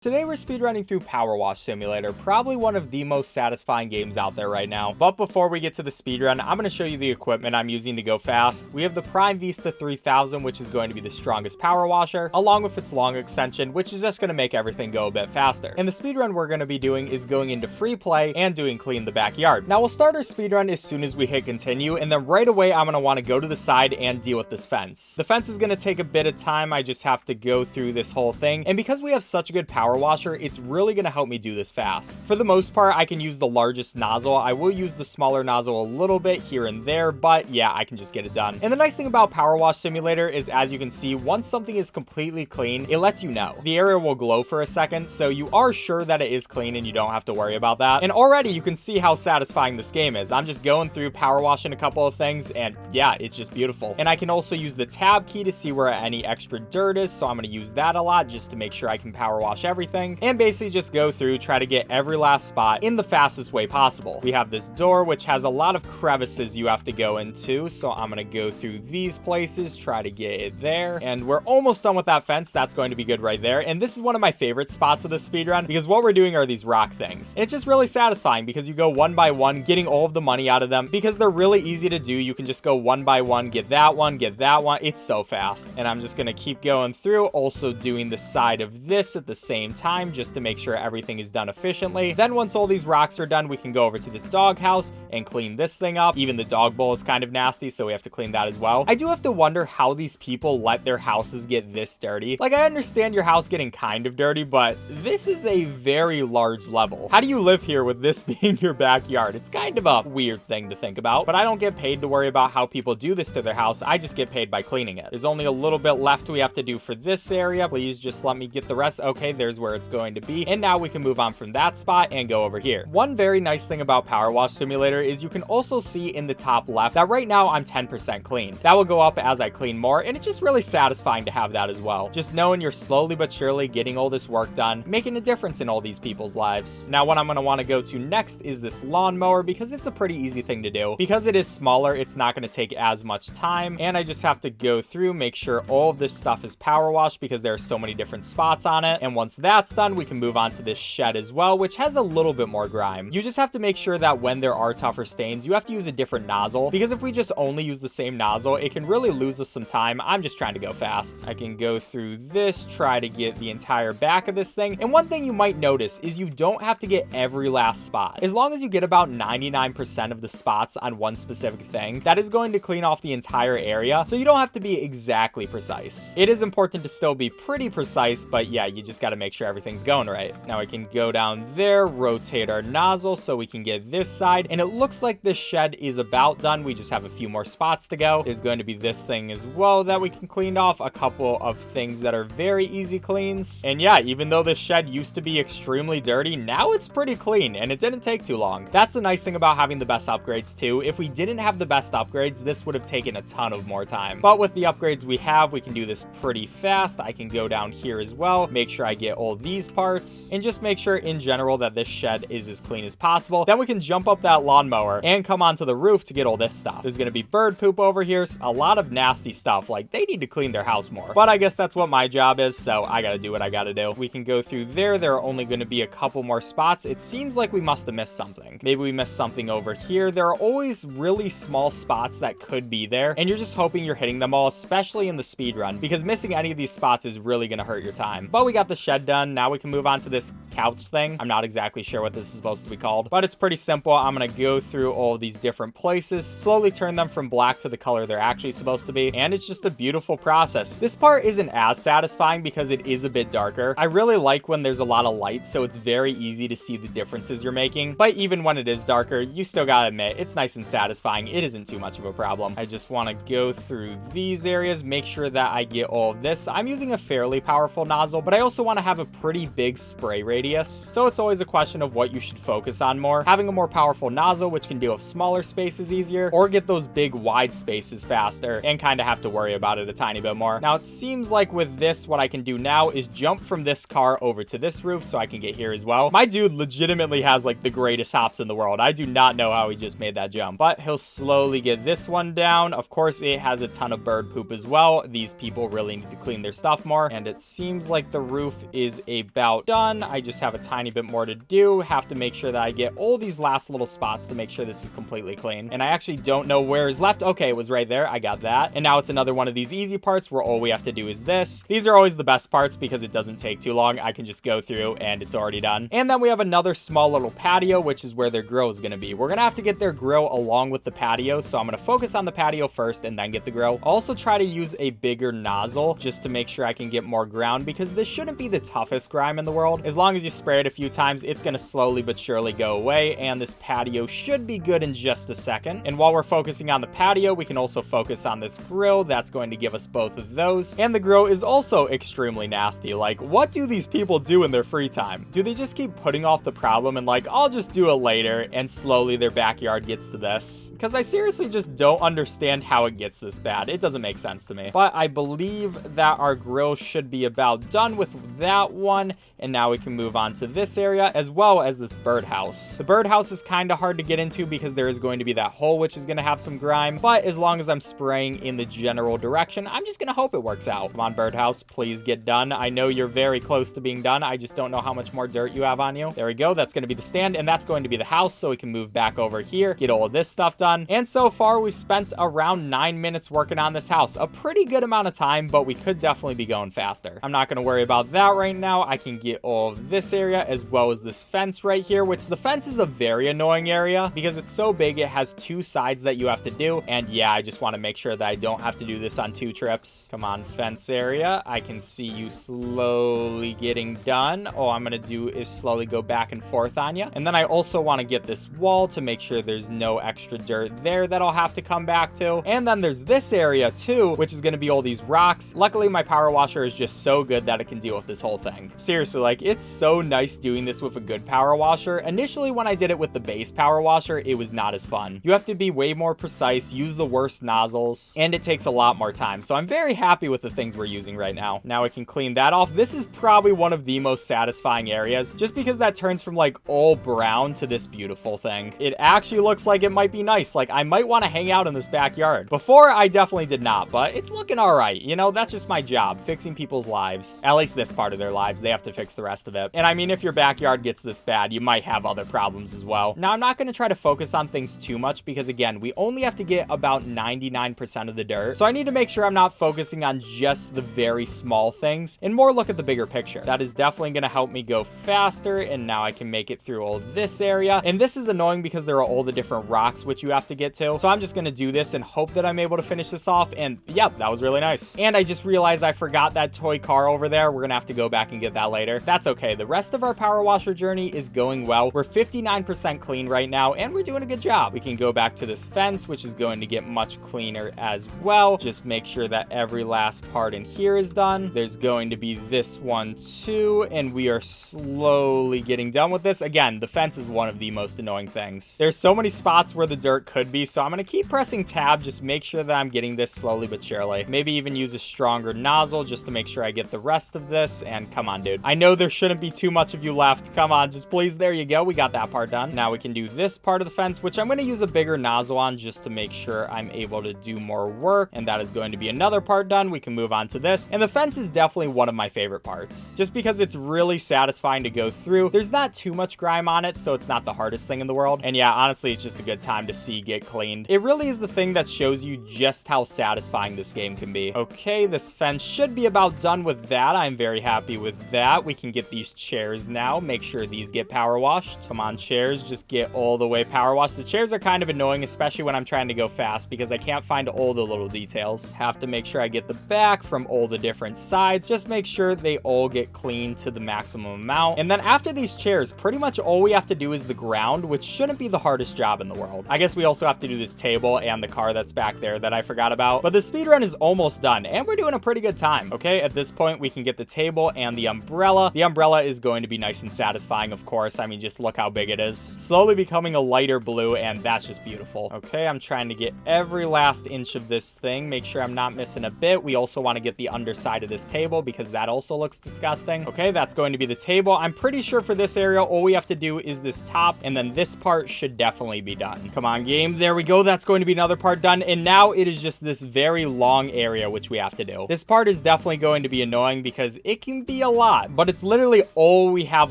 Today we're speedrunning through PowerWash Simulator, probably one of the most satisfying games out there right now. But before we get to the speedrun, I'm going to show you the equipment I'm using to go fast. We have the Prime Vista 3000, which is going to be the strongest power washer, along with its long extension, which is just going to make everything go a bit faster. And the speedrun we're going to be doing is going into free play and doing clean the backyard. Now we'll start our speedrun as soon as we hit continue, and then right away I'm going to want to go to the side and deal with this fence. The fence is going to take a bit of time. I just have to go through this whole thing, and because we have such a good power washer, it's really going to help me do this fast. For the most part, I can use the largest nozzle. I will use the smaller nozzle a little bit here and there, but yeah, I can just get it done. And the nice thing about PowerWash Simulator is, as you can see, once something is completely clean, it lets you know. The area will glow for a second, so you are sure that it is clean and you don't have to worry about that. And already you can see how satisfying this game is. I'm just going through power washing a couple of things, and yeah, it's just beautiful. And I can also use the tab key to see where any extra dirt is, so I'm going to use that a lot just to make sure I can power wash everything. And basically just go through, try to get every last spot in the fastest way possible. We have this door, which has a lot of crevices you have to go into, so I'm going to go through these places, try to get it there. And we're almost done with that fence. That's going to be good right there. And this is one of my favorite spots of the speedrun, because what we're doing are these rock things. And it's just really satisfying because you go one by one, getting all of the money out of them, because they're really easy to do. You can just go one by one, get that one, get that one. It's so fast. And I'm just going to keep going through, also doing the side of this at the same time, just to make sure everything is done efficiently. Then once all these rocks are done, we can go over to this dog house and clean this thing up. Even the dog bowl is kind of nasty, so we have to clean that as well. I do have to wonder how these people let their houses get this dirty. Like, I understand your house getting kind of dirty, but this is a very large level. How do you live here with this being your backyard? It's kind of a weird thing to think about, but I don't get paid to worry about how people do this to their house. I just get paid by cleaning it. There's only a little bit left we have to do for this area. Please just let me get the rest. Okay, there's where it's going to be. And now we can move on from that spot and go over here. One very nice thing about PowerWash Simulator is you can also see in the top left that right now I'm 10% clean. That will go up as I clean more, and it's just really satisfying to have that as well. Just knowing you're slowly but surely getting all this work done, making a difference in all these people's lives. Now what I'm going to want to go to next is this lawnmower, because it's a pretty easy thing to do. Because it is smaller, it's not going to take as much time, and I just have to go through, make sure all of this stuff is power washed because there are so many different spots on it. And once that's done, we can move on to this shed as well, which has a little bit more grime. You just have to make sure that when there are tougher stains, you have to use a different nozzle, because if we just only use the same nozzle, it can really lose us some time. I'm just trying to go fast. I can go through this, try to get the entire back of this thing. And one thing you might notice is you don't have to get every last spot. As long as you get about 99% of the spots on one specific thing, that is going to clean off the entire area, so you don't have to be exactly precise. It is important to still be pretty precise, but yeah, you just got to make sure everything's going right. Now I can go down there, rotate our nozzle so we can get this side, and it looks like this shed is about done. We just have a few more spots to go. There's going to be this thing as well that we can clean off, a couple of things that are very easy cleans. And yeah, even though this shed used to be extremely dirty, now it's pretty clean, and it didn't take too long. That's the nice thing about having the best upgrades too. If we didn't have the best upgrades, this would have taken a ton of more time. But with the upgrades we have, we can do this pretty fast. I can go down here as well, make sure I get all these parts, and just make sure in general that this shed is as clean as possible. Then we can jump up that lawnmower and come onto the roof to get all this stuff. There's gonna be bird poop over here, a lot of nasty stuff. Like, they need to clean their house more, but I guess that's what my job is, so I gotta do what I gotta do. We can go through there. There are only gonna be a couple more spots. It seems like we must have missed something. Maybe we missed something over here. There are always really small spots that could be there, and you're just hoping you're hitting them all, especially in the speed run, because missing any of these spots is really gonna hurt your time. But we got the shed done. Now we can move on to this couch thing. I'm not exactly sure what this is supposed to be called, but it's pretty simple. I'm gonna go through all of these different places, slowly turn them from black to the color they're actually supposed to be, and it's just a beautiful process. This part isn't as satisfying because it is a bit darker. I really like when there's a lot of light, so it's very easy to see the differences you're making, but even when it is darker, you still gotta admit, it's nice and satisfying. It isn't too much of a problem. I just want to go through these areas, make sure that I get all of this. I'm using a fairly powerful nozzle, but I also want to have a pretty big spray radius, so it's always a question of what you should focus on more. Having a more powerful nozzle, which can deal with smaller spaces easier, or get those big wide spaces faster and kind of have to worry about it a tiny bit more. Now it seems like with this, what I can do now is jump from this car over to this roof so I can get here as well. My dude legitimately has like the greatest hops in the world. I do not know how he just made that jump, but he'll slowly get this one down. Of course, it has a ton of bird poop as well. These people really need to clean their stuff more, and it seems like the roof is is about done. I just have a tiny bit more to do. Have to make sure that I get all these last little spots to make sure this is completely clean. And I actually don't know where is left. Okay, it was right there. I got that. And now it's another one of these easy parts where all we have to do is this. These are always the best parts because it doesn't take too long. I can just go through and it's already done. And then we have another small little patio, which is where their grill is going to be. We're going to have to get their grill along with the patio. So I'm going to focus on the patio first and then get the grill. Also try to use a bigger nozzle just to make sure I can get more ground because this shouldn't be the toughest grime in the world. As long as you spray it a few times, it's going to slowly but surely go away. And this patio should be good in just a second. And while we're focusing on the patio, we can also focus on this grill. That's going to give us both of those. And the grill is also extremely nasty. Like, what do these people do in their free time? Do they just keep putting off the problem and like, I'll just do it later, and slowly their backyard gets to this? Because I seriously just don't understand how it gets this bad. It doesn't make sense to me. But I believe that our grill should be about done with that one. And now we can move on to this area as well as this birdhouse. The birdhouse is kind of hard to get into because there is going to be that hole, which is going to have some grime. But as long as I'm spraying in the general direction, I'm just going to hope it works out. Come on, birdhouse, please get done. I know you're very close to being done. I just don't know how much more dirt you have on you. There we go. That's going to be the stand, and that's going to be the house, so we can move back over here, get all of this stuff done. And so far, we've spent around 9 minutes working on this house. A pretty good amount of time, but we could definitely be going faster. I'm not going to worry about that right now. I can get all of this area as well as this fence right here, which the fence is a very annoying area because it's so big. It has two sides that you have to do. And yeah, I just want to make sure that I don't have to do this on 2 trips. Come on, fence area. I can see you slowly getting done. All I'm going to do is slowly go back and forth on you. And then I also want to get this wall to make sure there's no extra dirt there that I'll have to come back to. And then there's this area too, which is going to be all these rocks. Luckily, my power washer is just so good that it can deal with this whole thing. Seriously, like, it's so nice doing this with a good power washer. Initially, when I did it with the base power washer, it was not as fun. You have to be way more precise, use the worst nozzles, and it takes a lot more time. So I'm very happy with the things we're using right now. Now I can clean that off. This is probably one of the most satisfying areas just because that turns from like all brown to this beautiful thing. It actually looks like it might be nice. Like, I might want to hang out in this backyard. Before, I definitely did not, but it's looking all right. You know, that's just my job, fixing people's lives. At least this part of their lives. They have to fix the rest of it. And I mean, if your backyard gets this bad, you might have other problems as well. Now, I'm not going to try to focus on things too much because, again, we only have to get about 99% of the dirt. So I need to make sure I'm not focusing on just the very small things and more look at the bigger picture. That is definitely going to help me go faster. And now I can make it through all this area. And this is annoying because there are all the different rocks which you have to get to. So I'm just going to do this and hope that I'm able to finish this off. And yep, that was really nice. And I just realized I forgot that toy car over there. We're going to have to go back and get that later. That's okay. The rest of our power washer journey is going well. We're 59% clean right now, and we're doing a good job. We can go back to this fence, which is going to get much cleaner as well. Just make sure that every last part in here is done. There's going to be this one too, and we are slowly getting done with this. Again, the fence is one of the most annoying things. There's so many spots where the dirt could be, so I'm going to keep pressing tab, just make sure that I'm getting this slowly but surely. Maybe even use a stronger nozzle just to make sure I get the rest of this. And come on, dude. I know there shouldn't be too much of you left. Come on, just please. There you go. We got that part done. Now we can do this part of the fence, which I'm going to use a bigger nozzle on just to make sure I'm able to do more work. And that is going to be another part done. We can move on to this. And the fence is definitely one of my favorite parts, just because it's really satisfying to go through. There's not too much grime on it, so it's not the hardest thing in the world. And yeah, honestly, it's just a good time to see get cleaned. It really is the thing that shows you just how satisfying this game can be. Okay, this fence should be about done with that. I'm very happy with that. We can get these chairs now. Make sure these get power washed. Come on, chairs, just get all the way power washed. The chairs are kind of annoying, especially when I'm trying to go fast because I can't find all the little details. Have to make sure I get the back from all the different sides. Just make sure they all get clean to the maximum amount. And then after these chairs, pretty much all we have to do is the ground, which shouldn't be the hardest job in the world. I guess we also have to do this table and the car that's back there that I forgot about. But the speedrun is almost done, and we're doing a pretty good time. Okay, at this point, we can get the table and the umbrella. The umbrella is going to be nice and satisfying, of course. I mean, just look how big it is. Slowly becoming a lighter blue, and that's just beautiful. Okay, I'm trying to get every last inch of this thing. Make sure I'm not missing a bit. We also want to get the underside of this table because that also looks disgusting. Okay, that's going to be the table. I'm pretty sure for this area, all we have to do is this top, and then this part should definitely be done. Come on, game. There we go. That's going to be another part done, and now it is just this very long area which we have to do. This part is definitely going to be annoying because it can be be a lot, but it's literally all we have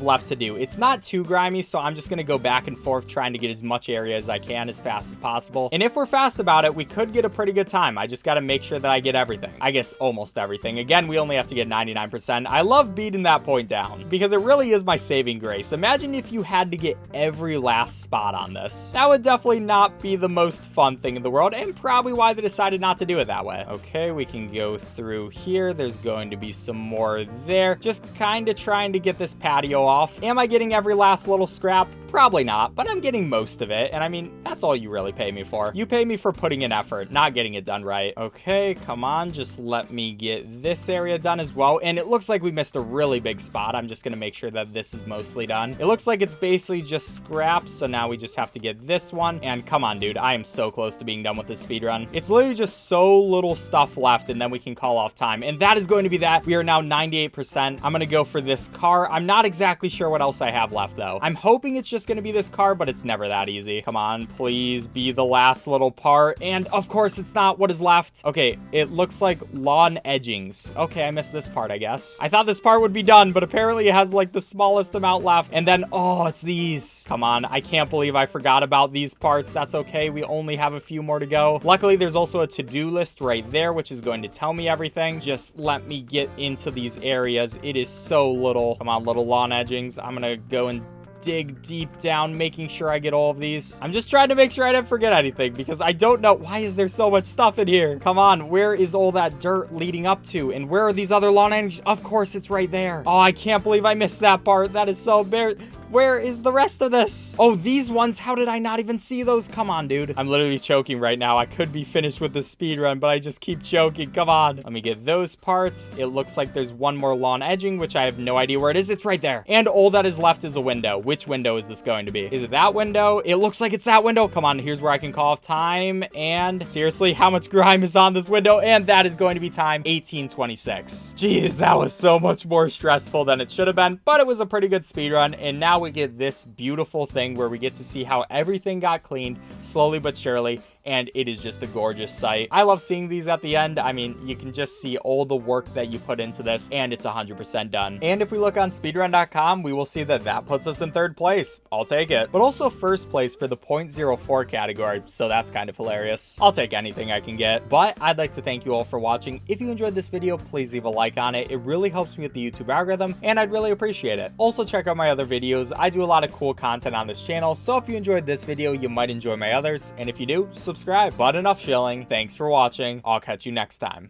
left to do. It's not too grimy, so I'm just gonna go back and forth trying to get as much area as I can as fast as possible. And if we're fast about it, we could get a pretty good time. I just gotta make sure that I get everything. I guess almost everything. Again, we only have to get 99%. I love beating that point down because it really is my saving grace. Imagine if you had to get every last spot on this. That would definitely not be the most fun thing in the world, and probably why they decided not to do it that way. Okay, we can go through here. There's going to be some more there. Just kind of trying to get this patio off. Am I getting every last little scrap? Probably not, but I'm getting most of it. And I mean, that's all you really pay me for. You pay me for putting in effort, not getting it done right. Okay, come on, just let me get this area done as well. And it looks like we missed a really big spot. I'm just gonna make sure that this is mostly done. It looks like it's basically just scraps, so now we just have to get this one. And come on, dude, I am so close to being done with this speed run. It's literally just so little stuff left, and then we can call off time. And that is going to be that. We are now 98%. I'm gonna go for this car. I'm not exactly sure what else I have left, though. I'm hoping it's just gonna be this car, but it's never that easy. Come on, please be the last little part. And of course, it's not what is left. Okay, it looks like lawn edgings. Okay, I missed this part, I guess. I thought this part would be done, but apparently it has like the smallest amount left. And then, oh, it's these. Come on, I can't believe I forgot about these parts. That's okay. We only have a few more to go. Luckily, there's also a to-do list right there, which is going to tell me everything. Just let me get into these areas. It is so little. Come on, little lawn edgings. I'm gonna go and dig deep down, making sure I get all of these. I'm just trying to make sure I didn't forget anything because I don't know. Why is there so much stuff in here? Come on, where is all that dirt leading up to? And where are these other lawn edges? Of course, it's right there. Oh, I can't believe I missed that part. That is so embarrassing. Where is the rest of this? Oh, these ones, how did I not even see those? Come on, dude. I'm literally choking right now. I could be finished with the speed run, but I just keep choking. Come on. Let me get those parts. It looks like there's one more lawn edging, which I have no idea where it is. It's right there. And all that is left is a window. Which window is this going to be? Is it that window? It looks like it's that window. Come on, here's where I can call off time. And seriously, how much grime is on this window? And that is going to be time 18:26. Jeez, that was so much more stressful than it should have been, but it was a pretty good speed run. And now we get this beautiful thing where we get to see how everything got cleaned slowly but surely. And it is just a gorgeous sight. I love seeing these at the end. I mean, you can just see all the work that you put into this, and it's 100% done. And if we look on speedrun.com, we will see that that puts us in 3rd place. I'll take it. But also 1st place for the 0.04 category, so that's kind of hilarious. I'll take anything I can get. But I'd like to thank you all for watching. If you enjoyed this video, please leave a like on it. It really helps me with the YouTube algorithm, and I'd really appreciate it. Also, check out my other videos. I do a lot of cool content on this channel, so if you enjoyed this video, you might enjoy my others. And if you do, subscribe. But enough shilling. Thanks for watching. I'll catch you next time.